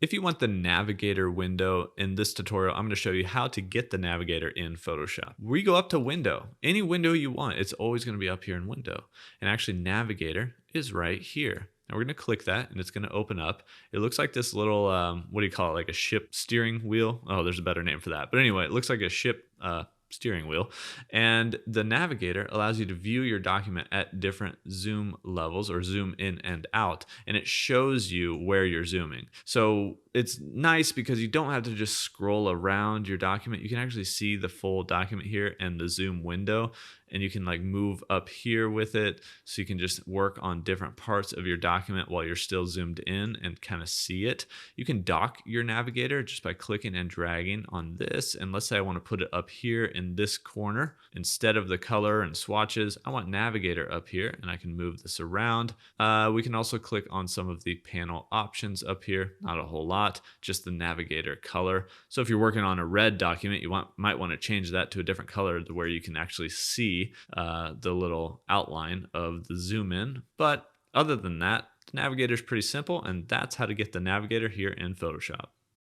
If you want the Navigator window in this tutorial, I'm going to show you how to get the Navigator in Photoshop. We go up to Window, any window you want. It's always going to be up here in Window. And actually Navigator is right here. Now we're going to click that and it's going to open up. It looks like this little, what do you call it? Like a ship steering wheel. Oh, there's a better name for that. But anyway, it looks like a ship steering wheel. And the Navigator allows you to view your document at different zoom levels or zoom in and out. And it shows you where you're zooming. So it's nice because you don't have to just scroll around your document. You can actually see the full document here and the zoom window. And you can like move up here with it. So you can just work on different parts of your document while you're still zoomed in and kind of see it. You can dock your Navigator just by clicking and dragging on this. And let's say I want to put it up here in this corner. Instead of the color and swatches, I want Navigator up here and I can move this around. We can also click on some of the panel options up here. Not a whole lot, just the Navigator color. So if you're working on a red document, you might want to change that to a different color to where you can actually see the little outline of the zoom in. But other than that, the Navigator is pretty simple, and that's how to get the Navigator here in Photoshop.